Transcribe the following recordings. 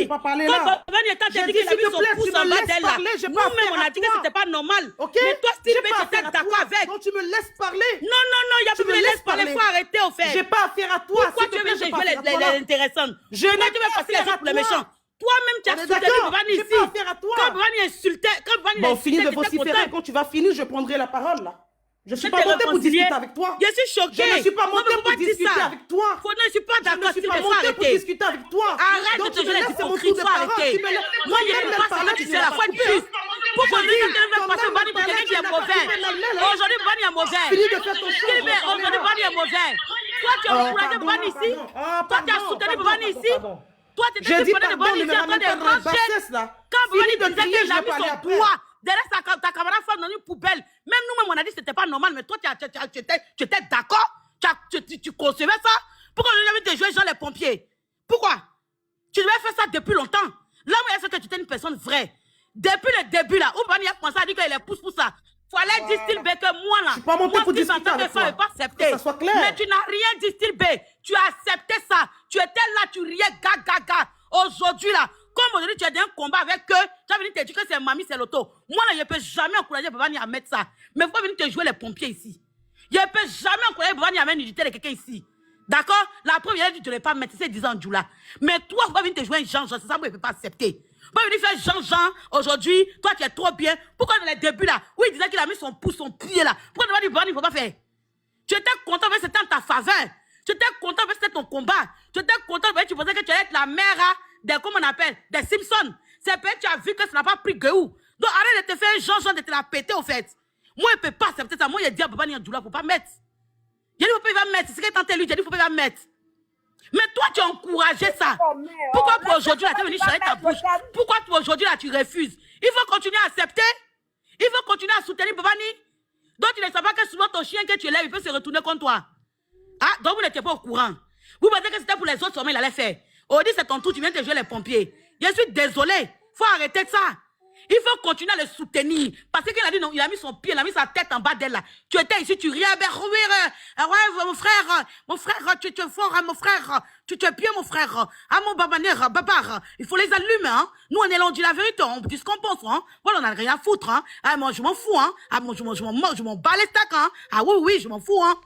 ici. Quand Babani quand t'as dit qu'il a mis son pouce en bas d'elle là, nous-mêmes on a dit que c'était pas normal. Mais toi, Steve, tu étais d'accord avec. Donc tu me laisses parler. Non, il y a plus de laisse parler, faut arrêter au fait. J'ai pas affaire à toi. Pourquoi tu veux jouer les intéressantes? Je n'ai pas passer les autres pour les méchants. Toi-même, tu as soutenu Babani ici. J'ai pas affaire à toi. Quand Babani insultait, bon, finis de vociférer. Quand tu vas finir, je prendrai la parole là. Je suis pas montée pour discuter avec toi. Je suis choquée. Je ne suis pas montée pour discuter avec toi. Je ne suis pas d'accord. Je ne suis pas montée pour discuter avec toi. Arrête de te jouer l'hypocrite, faut arrêter. Moi, je ne pas savoir tu sais la fois de plus. Pourquoi on dit que tu ne veux passer Babani pour quelqu'un qui est mauvais? Aujourd'hui, Babani est mauvais. Finis de faire ton choix. Aujourd'hui, Babani est mauvais. Toi, tu as encouragé Babani ici. Toi, tu as soutenu Babani ici. Toi, tu étais soutenu Babani ici en train de ranger. Quand Babani disait qu'il a mis son poids derrière ta camarade femme dans une poubelle. Même nous-mêmes, on a dit que c'était pas normal, mais toi, tu étais d'accord? Tu concevais ça? Pourquoi on jamais te jouer genre les pompiers? Pourquoi? Tu devais faire ça depuis longtemps. Là où il fait que tu étais une personne vraie. Depuis le début, là, où Babani a commencé à dire qu'il est pousse pour ça. Fallait dire Style B que moi, là. Je suis pas montée pour discuter avec toi. Pas accepté. Que ça soit clair. Mais tu n'as rien dit, Style B. Tu as accepté ça. Tu étais là, tu riais, gaga. Aujourd'hui, là, comme aujourd'hui, tu as un combat avec eux, tu as venu te dire que c'est mamie, c'est l'auto. Moi, là, je ne peux jamais encourager Babani à mettre ça. Mais il faut venir te jouer les pompiers ici. Je ne peux jamais encourager Babani à mettre une unité de quelqu'un ici. D'accord? La preuve, il a dit que tu ne pas mettre, c'est 10 ans du là. Mais toi, il faut venir te jouer un Jean-Jean. C'est ça, moi, je ne peux pas accepter. Pas venir faire Jean-Jean aujourd'hui. Toi, tu es trop bien. Pourquoi dans les débuts là, où il disait qu'il a mis son pouce, son pied là? Pourquoi tu vas dire Babani, il ne faut pas faire? Tu étais content parce que c'était en ta faveur. Tu étais content parce que c'était ton combat. Tu étais content parce que tu pensais que tu allais être la mère des, comment on appelle, des Simpsons. C'est parce que tu as vu que ça n'a pas pris Guéou. Donc arrête de te faire un Jean-Jean de te la péter au fait. Moi, je ne peux pas accepter ça. Moi, je dis à Babani Andoula, il ne faut pas mettre. Je dis, il va mettre. C'est ce que tu as lui, je dis, il faut pas mettre. Mais toi, tu as encouragé ça. Pourquoi pour aujourd'hui, là, tu es venu changer ta bouche? Pourquoi pour aujourd'hui, là, tu refuses? Il faut continuer à accepter. Il faut continuer à soutenir Babani. Donc, tu ne sais pas que souvent ton chien que tu élèves, il peut se retourner contre toi. Ah, donc vous n'étiez pas au courant. Vous pensez que c'était pour les autres, il allait faire. Aujourd'hui, c'est ton tour, tu viens de jouer les pompiers. Je suis désolé. Il faut arrêter ça. Il faut continuer à le soutenir. Parce qu'il a dit non, il a mis son pied, il a mis sa tête en bas d'elle là. Tu étais ici, tu riais, ben oui, mon frère, tu es fort, mon frère, tu es bien, mon frère. Ah, mon babanère, babar, il faut les allumer, hein. Nous, on est là, on dit la vérité, on dit ce qu'on pense, hein. Voilà, on n'a rien à foutre, hein. Ah, moi, je m'en fous, hein. Ah, moi, je m'en bats les steaks, hein. Ah, oui, je m'en fous, hein.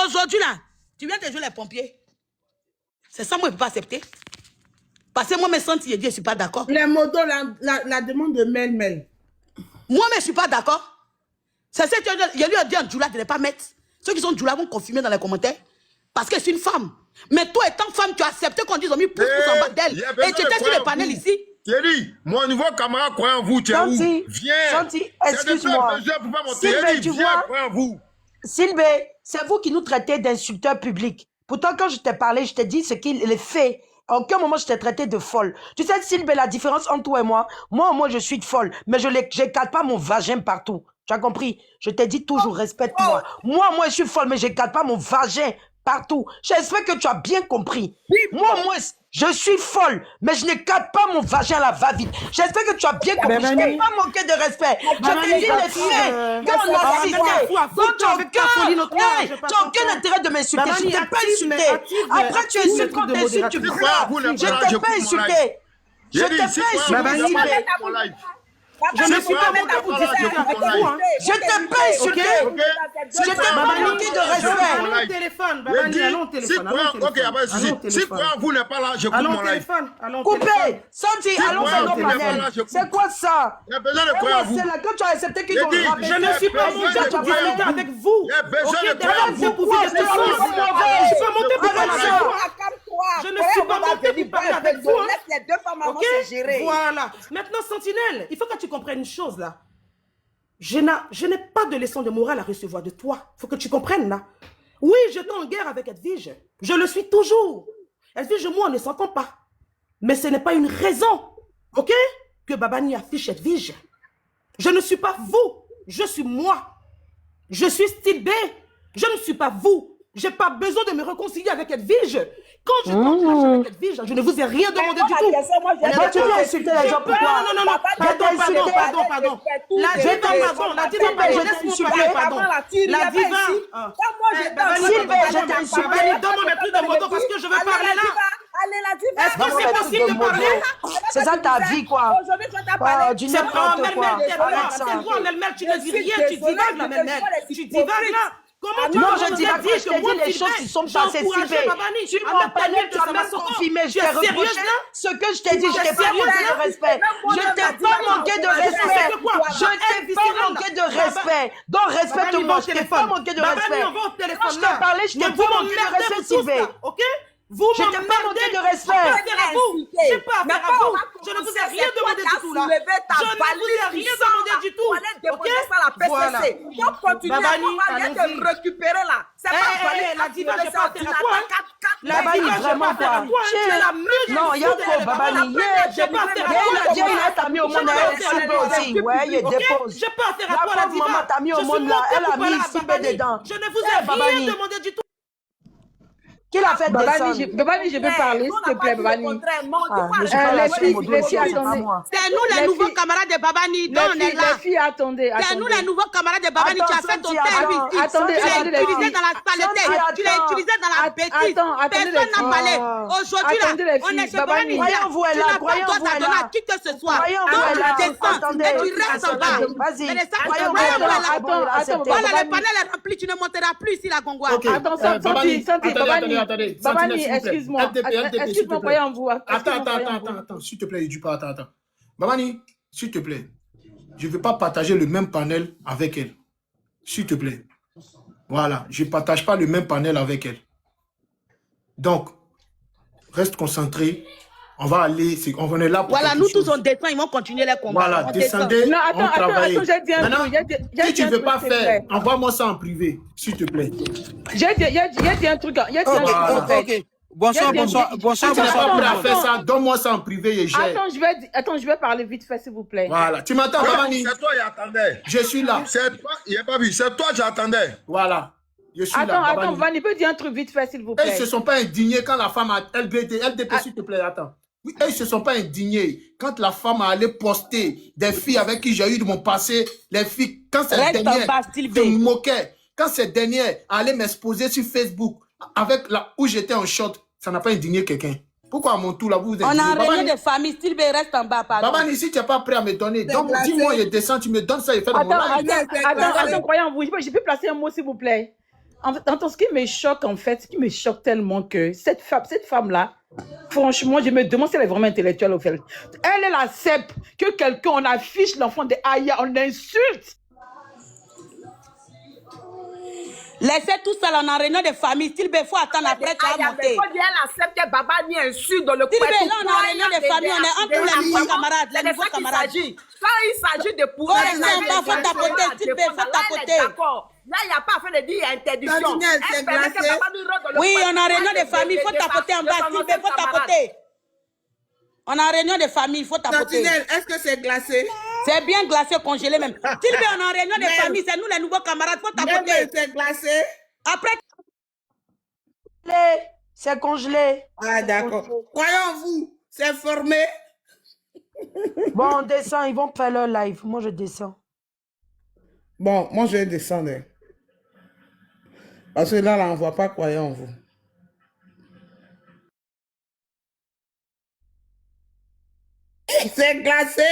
Aujourd'hui, là, tu viens de jouer les pompiers. C'est ça, moi, je ne peux pas accepter. Parce que moi, mes senti, je ne suis pas d'accord. Les modos, la demande de Mel. Moi, mais je ne suis pas d'accord. C'est ça que je lui ai dit à Djoula de ne pas mettre. Ceux qui sont Djoula vont confirmer dans les commentaires. Parce que c'est une femme. Mais toi, étant femme, tu as accepté qu'on dise, on a mis pouce en bas d'elle. Et tu étais sur le panel ici. Thierry, mon nouveau camarade croit en vous, tu es où? Viens. Excuse-moi. Thierry, viens, crois en vous. Sylvain, c'est vous qui nous traitez d'insulteurs publics. Pourtant, quand je t'ai parlé, je t'ai dit ce qu'il fait. À aucun moment, je t'ai traité de folle. Tu sais, Sylvain, la différence entre toi et moi, moi, je suis folle, mais je n'écarte pas mon vagin partout. Tu as compris? Je t'ai dit toujours, respecte-moi. Moi, je suis folle, mais je n'écarte pas mon vagin partout. J'espère que tu as bien compris. Moi, je suis folle, mais je n'écarte pas mon vagin à la va-vite. J'espère que tu as bien compris. Je ne t'ai pas manqué de respect. Je t'ai dit les faits. Quand on a cité. Donc, tu n'as aucun intérêt de m'insulter. Je ne t'ai pas insulté. Après, tu insultes quand tu insultes, tu crois. Je ne t'ai pas insulté. Je t'ai pas insulté. Je ne suis pas montée pour discuter avec vous. Je t'ai pas insulté. Je t'ai pas manqué de respect. Allons au téléphone. Allons au téléphone. Si vous n'êtes pas là, je coupe mon live. Coupé. Santi, allons faire nos panels. C'est quoi ça? Il y a besoin de croire en vous. C'est là quand tu as accepté qu'ils t'ont rappelé. Je ne suis pas montée pour discuter avec vous. Il y a besoin de croire en vous. Je ne suis pas montée pour parler avec vous. Je ne suis pas montée pour parler avec vous. Laisse les deux femmes avant de se gérer. Voilà. Maintenant, Sentinelle, il faut que tu comprennes une chose là. Je n'ai pas de leçon de morale à recevoir de toi. Il faut que tu comprennes là. Oui, j'étais en guerre avec Edwige. Je le suis toujours. Edwige et moi, on ne s'entend pas. Mais ce n'est pas une raison, ok, que Babani affiche Edwige. Je ne suis pas vous. Je suis moi. Je suis Style B. Je ne suis pas vous. Je n'ai pas besoin de me réconcilier avec Edwige. quand je t'encourage avec cette vie, je ne vous ai rien demandé du tout. Moi, tu viens insulter les gens, pourquoi? Non. Pardon. La diva, pardon. La diva. Sylvain, je t'ai insulté. Donne-moi mes trucs de moto parce que je veux parler là. Est-ce que c'est possible de parler? C'est ça ta vie, quoi. Oh, du n'importe quoi. C'est quoi, Melmel? Tu ne dis rien, tu divagues là, Melmel. Tu divagues là. Comment tu non, je dis pas, je t'ai dit les choses qui sont passées, Sylvain. Tu m'en parlais, tu as même confirmé, je t'ai reproché ce que je t'ai dit, je t'ai pas manqué de respect. Je t'ai pas manqué de respect. Je t'ai pas manqué de respect. Donc respecte-moi, je t'ai pas manqué de respect. Quand je t'ai parlé, je t'ai pas manqué de respect, Sylvain. Ok? Vous je t'ai pas manqué de respect. Je n'ai pas affaire à vous. Je ne vous ai rien demandé du tout là. Je ne vous ai rien demandé du tout. Ok? Voilà. Babani, récupérer là. C'est pas la diva, j'ai pas affaire à toi. La diva, vraiment pas. Non, il y a quoi, Babani? J'ai pas affaire à toi. Il a mis au monde aussi. Ouais, il dépose. J'ai pas affaire à toi, la diva. Maman t'a mis au monde là. Elle a mis Sylvain dedans. Je ne vous ai rien demandé du tout. Qui l'a fait descendre? Babani, je peux parler, s'il te plaît, Babani. Les filles, attendez. C'est nous les nouveaux camarades de Babani. Donc on est là. Les filles, attendez. C'est nous les nouveaux camarades de Babani. Tu as fait ton terme ici. Attendez, tu l'as utilisé dans la saleté. Tu l'as utilisé dans la bêtise. Personne n'a parlé. Aujourd'hui, là, on est chez Babani. Croyons-vous, elle a. Tu n'as pas le droit d'en donner à qui que ce soit. Donc tu descends et tu restes en bas. Vas-y. Voilà, le panel est rempli. Tu ne monteras plus ici, la Gongoire. Attends, Babani. Babani, excuse-moi. Excuse-moi, voyons vous. Attends, s'il te plaît, il dit pas, attends. Babani, s'il te plaît, je ne veux pas partager le même panel avec elle. S'il te plaît. Voilà, je ne partage pas le même panel avec elle. Donc, reste concentré. On va aller, on est là pour. Voilà, nous tous on descend, ils vont continuer les combats. Voilà, descendez, non, on travaille. Maintenant, si tu ne veux pas faire, envoie-moi ça en privé, s'il te plaît. J'ai dit un truc. Ok. Bonsoir. Si tu n'es pas prêt à faire ça, donne-moi ça en privé et j'ai. Attends, je vais parler vite fait, s'il vous plaît. Voilà, tu m'entends, Babani? C'est toi, j'attendais. Je suis là. C'est toi, il n'a pas vu, c'est toi, j'attendais. Voilà. Je suis là. Attends, Babani peut dire un truc vite fait, s'il vous plaît. Ils ne se sont pas indignés quand la femme a LDP, s'il te plaît, attends. Oui, ils ne se sont pas indignés quand la femme a allé poster des filles avec qui j'ai eu de mon passé, les filles, quand cette dernière se moquait, quand cette dernière allait m'exposer sur Facebook avec où j'étais en short, ça n'a pas indigné quelqu'un. Pourquoi à mon tour là, vous vous indignez? On a réunion de famille, Sylvain reste en bas, pardon. Babani, si tu n'es pas prêt à me donner, donc dis-moi, je descends, tu me donnes ça, il fait de mon live. Attends, croyez-vous, je peux placer un mot, s'il vous plaît. Ce qui me choque, en fait, ce qui me choque tellement que cette femme-là, franchement, je me demande si elle est vraiment intellectuelle au fait. Elle est la cèpe que quelqu'un, on affiche l'enfant de Aya, on l'insulte. Laissez tout ça, on a réunion de famille. Sylvain, il faut attendre après, ça va monter. Il faut dire la cèpe que Babani insulte dans le coin. Sylvain, là, on a réunion de famille, on est entre les nouveaux camarades. Les nouveaux camarades. Quand il s'agit de pouvoir... Il faut tapoter, Sylvain, il faut tapoter. Là, il n'y a pas à faire de dire interdiction. Oui, on a réunion de famille, il faut tapoter en bas. Sylvain, il faut tapoter. On a réunion de famille, il faut tapoter. Est-ce que c'est glacé? C'est bien glacé, congelé même. Sylvain, on a réunion de famille, c'est nous les nouveaux camarades, il faut tapoter. C'est glacé? Après... C'est congelé. Ah, d'accord. Croyons-vous, c'est formé? Bon, on descend, ils vont faire leur live. Moi, je descends. Bon, moi, je vais descendre. Parce que là, on ne voit pas, croyons-vous. C'est glacé.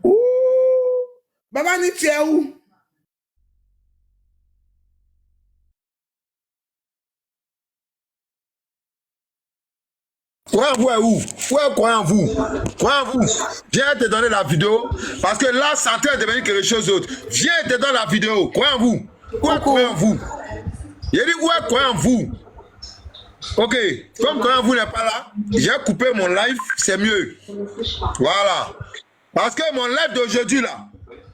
Ouh. Babani, tu es où? Croyez-vous est où? Où est croyez-vous? Croyez-vous? Viens te donner la vidéo. Parce que là, c'est en train de devenir quelque chose d'autre. Viens te donner la vidéo. Croyez-vous? Où est croyez-vous? Il dit où est croyez-vous? Ok. Comme croyez-vous n'est pas là, j'ai coupé mon live, c'est mieux. Voilà. Parce que mon live d'aujourd'hui là,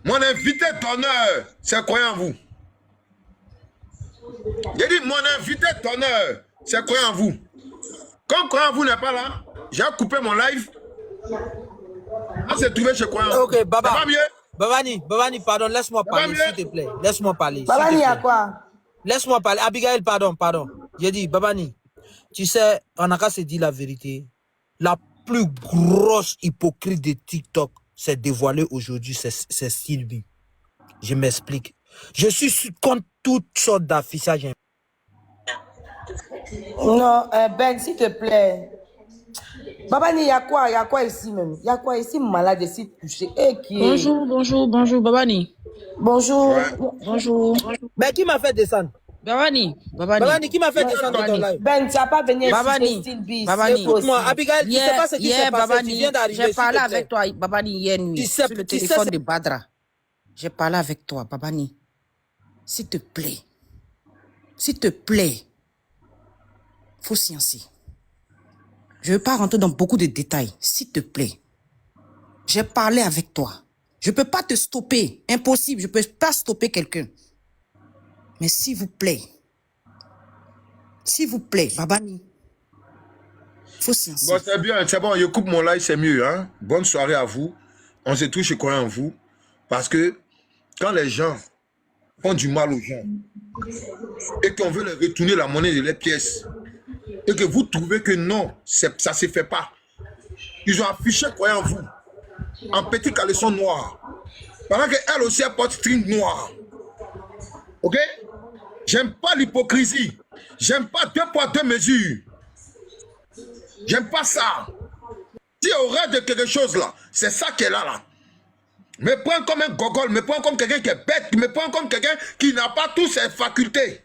mon invité d'honneur, c'est croyez-vous? J'ai dit mon invité d'honneur, c'est croyez-vous? Comme croyez-vous n'est pas là, j'ai coupé mon live. On s'est trouvé chez croyez-vous. Ok, Baba. Ça va mieux? Babani, pardon, laisse-moi parler, s'il te plaît. Laisse-moi parler. Babani, à quoi? Laisse-moi parler. Abigail, pardon. J'ai dit, Babani, tu sais, on n'a qu'à se dire la vérité. La plus grosse hypocrite de TikTok s'est dévoilée aujourd'hui, c'est Sylvie. Je m'explique. Je suis contre toutes sortes d'affichages. Non, Ben, s'il te plaît. Babani, il y a quoi ici même? Il y a quoi ici, malade, ici, touché? Bonjour, Babani. Bonjour. Ouais. Bonjour. Mais qui m'a fait descendre? Babani. Babani, qui m'a fait descendre dans ton live? Ben, tu n'as pas venu Babani. ici, Style B. Babani. Écoute-moi, Abigail, tu sais pas ce qui s'est passé, Babani, tu viens d'arriver. j'ai parlé avec toi, Babani, hier nuit, Tu sais- sur le tu sais téléphone c'est- de Badra. J'ai parlé avec toi, Babani. S'il te plaît, faut sciencer. Je ne veux pas rentrer dans beaucoup de détails, s'il te plaît. J'ai parlé avec toi. Je ne peux pas te stopper, impossible, je ne peux pas stopper quelqu'un. Mais s'il vous plaît, Babani, faut sciencer. Bon, c'est bien, c'est bon, je coupe mon live, c'est mieux. Hein? Bonne soirée à vous. On se touche, je crois en vous. Parce que quand les gens font du mal aux gens et qu'on veut leur retourner la monnaie de leurs pièces et que vous trouvez que non, ça ne se fait pas, ils ont affiché, croyez en vous, en petit caleçon noir. Pendant qu'elle aussi elle porte string noir. Ok? J'aime pas l'hypocrisie. J'aime pas 2 poids 2 mesures. J'aime pas ça. Si au reste de quelque chose là, c'est ça qu'elle a là. Me prends comme un gogol, me prends comme quelqu'un qui est bête, me prends comme quelqu'un qui n'a pas toutes ses facultés.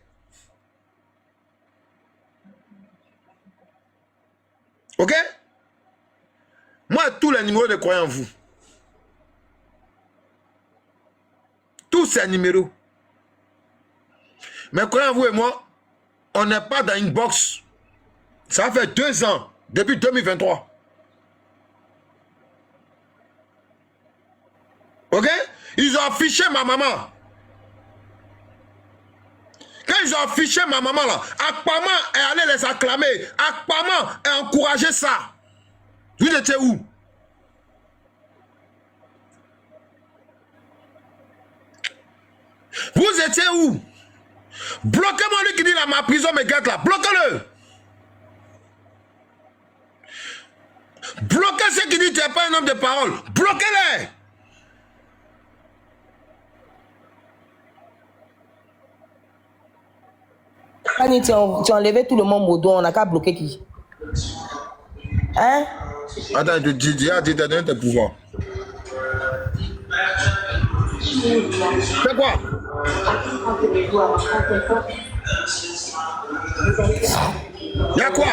Ok? Moi, tous les numéros de croyants en vous. Tous ces numéros. Mais croyez en vous et moi, on n'est pas dans une box. Ça fait 2 ans, depuis 2023. Ok? Ils ont affiché ma maman. Quand ils ont affiché ma maman là, Akpama est allé les acclamer. Akpama a encouragé ça. Vous étiez où? Vous étiez où? Bloquez-moi lui qui dit là, ma prison me gâte là. Bloquez-le. Bloquez ceux qui disent tu n'es pas un homme de parole. Bloquez-les. Babani, tu as enlevé tout le monde au dos, on n'a qu'à bloquer qui? Hein? Attends, je dis à donner tes pouvoirs. C'est quoi? Il y a quoi?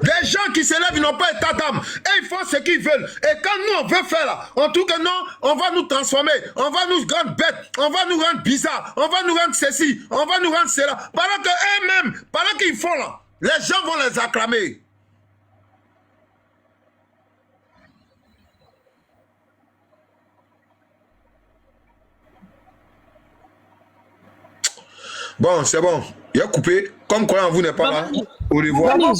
Des gens qui se lèvent, ils n'ont pas état d'âme. Et ils font ce qu'ils veulent. Et quand nous, on veut faire là, on trouve que non, on va nous transformer. On va nous rendre bêtes. On va nous rendre bizarres. On va nous rendre ceci. On va nous rendre cela. Pendant qu'eux-mêmes, pendant qu'ils font là, les gens vont les acclamer. Bon, c'est bon. Il a coupé. Comme croyant vous n'est pas là. Au revoir. Babani,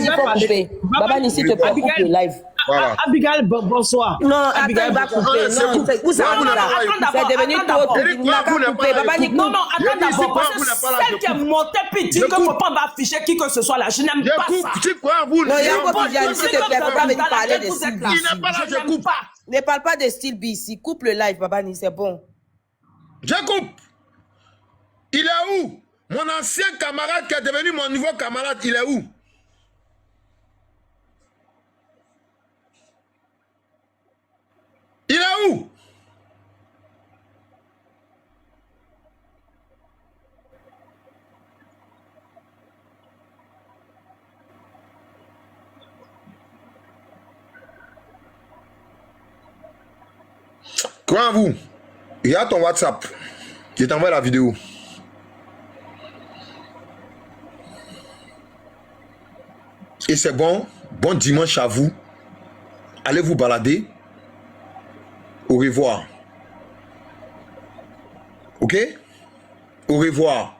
faut couper. Babani, s'il te plaît, coupe le live. Voilà. Abigail, bonsoir. Non, attends, il va couper. Non, où ça va là? C'est devenu trop. Eric, quoi, vous n'êtes pas là. Babani, Non, non, attends Je dis, d'abord, quoi, parce vous que n'êtes pas là, celle je qui est coupe. montée puis dit Je qu'il ne faut coupe. pas m'afficher qui que ce soit là, je n'aime Je pas coupe. ça. Si quoi vous Non, il y a ne encore Viviane, s'il te plaît, faut pas venir parler de style B. Il n'est pas là, je n'aime coupe. pas. Ne parle pas de style B ici. Coupe le live, Babani, c'est bon. Je coupe. Il est où? Mon ancien camarade qui est devenu mon nouveau camarade, il est où? Il est où? Quoi à vous? Il y a ton WhatsApp. Je t'envoie la vidéo. Et c'est bon. Bon dimanche à vous. Allez vous balader. Au revoir. Ok? Au revoir.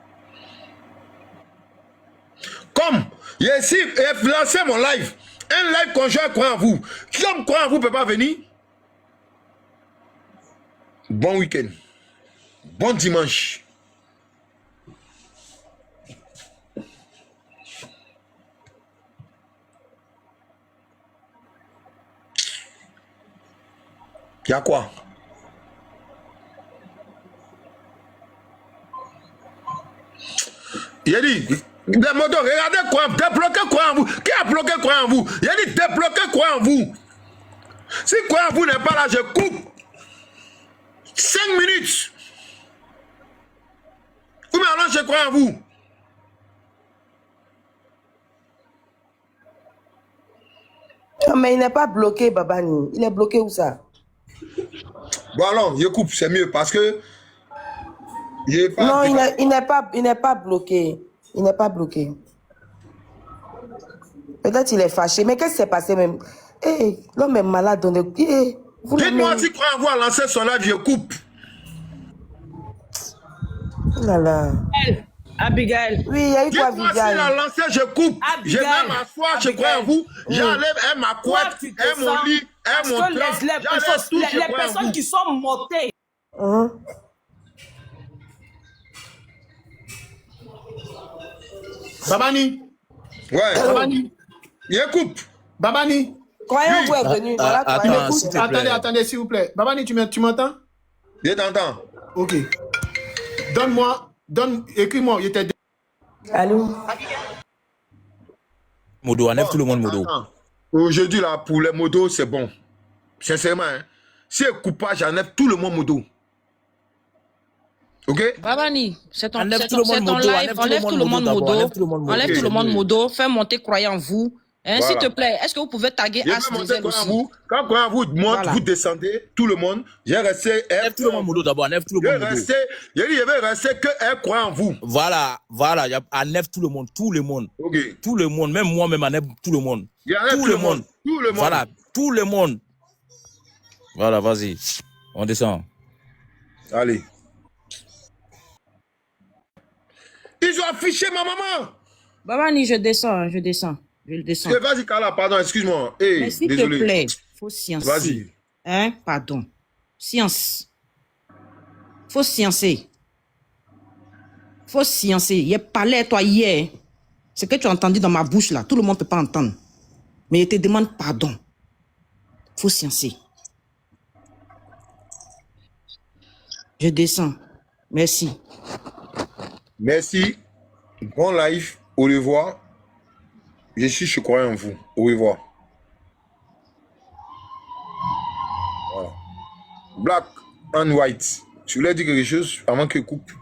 Comme j'ai ici lancé mon live. Un live conjoint croit en vous. Comme croit en vous ne peut pas venir. Bon week-end. Bon dimanche. Il y a quoi? Il a dit, des motos, regardez quoi, débloquez quoi en vous. Qui a bloqué quoi en vous? Il a dit, débloquez quoi en vous. Si quoi en vous n'est pas là, je coupe. 5 minutes. Ou bien alors, je crois en vous. Non, mais il n'est pas bloqué, Babani. Il est bloqué où ça? Bon alors, je coupe, c'est mieux parce que... Non, il n'est pas bloqué. Il n'est pas bloqué. Peut-être il est fâché. Mais qu'est-ce qui s'est passé même? Hey, l'homme est malade. Dites-moi si croit avoir lancé son live, je coupe. Là. Abigail. Oui, il y a eu quoi, Dites-moi s'il a lancé, je coupe. Je vais m'asseoir, je crois en vous. J'enlève ma couette, mon lit, mon drap. Les personnes qui sont montées. Babani. Ouais. Babani. Je coupe. Babani. Croyant vous est venu. Attendez, s'il vous plaît. Babani, tu m'entends? Je t'entends. Ok. Écris-moi, il était... Allô? Modo, enlève tout le monde, Modo. Aujourd'hui, là, pour les modos, c'est bon. Sincèrement, hein. Si un coupage, j'enlève tout le monde modo. Ok? Babani, c'est ton live. Enlève Enlève tout le monde modo. Enlève tout le monde modo. Fais monter croyant en vous. Hein, Voilà. s'il te plaît, est-ce que vous pouvez taguer As Diesel aussi? Quand croyant vous monte, Voilà. vous descendez, tout le monde. J'ai resté. Enlève tout le monde, Modo, d'abord. Enlève tout le monde, Modo. Je vais rester que un croyant en vous. Voilà. Enlève tout le monde, Ok. Tout le monde, même moi-même, enlève tout le monde. Tout le monde. Voilà, tout le monde. Voilà, vas-y. On descend. Allez. Ils ont affiché ma maman. Babani, je descends. Je le descends. Vas-y, Carla, pardon, excuse-moi. Hey, Mais s'il te désolé. plaît, faut sciencer. Vas-y. Hein, pardon. Science. Faut sciencer. Il parlait toi hier. Ce que tu as entendu dans ma bouche là, tout le monde ne peut pas entendre. Mais il te demande pardon. Faut sciencer. Je descends. Merci. Merci. Bon live. Au revoir. Je crois en vous. Au revoir. Voilà. Black and white. Tu voulais dire quelque chose avant que coupe?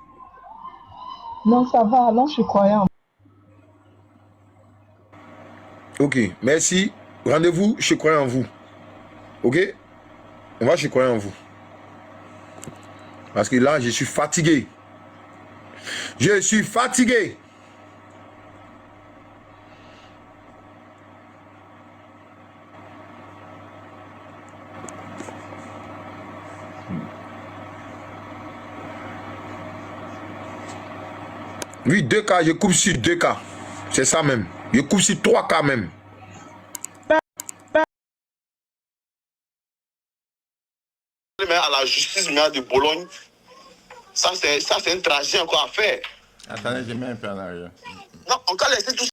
Non, ça va. Non, je croyais en Ok. Merci. Rendez-vous. Je crois en vous. Ok? On va, je crois en vous. Parce que là, je suis fatigué. Je suis fatigué. Oui, 2K, je coupe sur 2K. C'est ça même. Je coupe sur 3K même. Mais à la justice de Bologne, ça c'est un trajet encore à faire. Attendez, je mets un peu en arrière. Non, on va laisser tout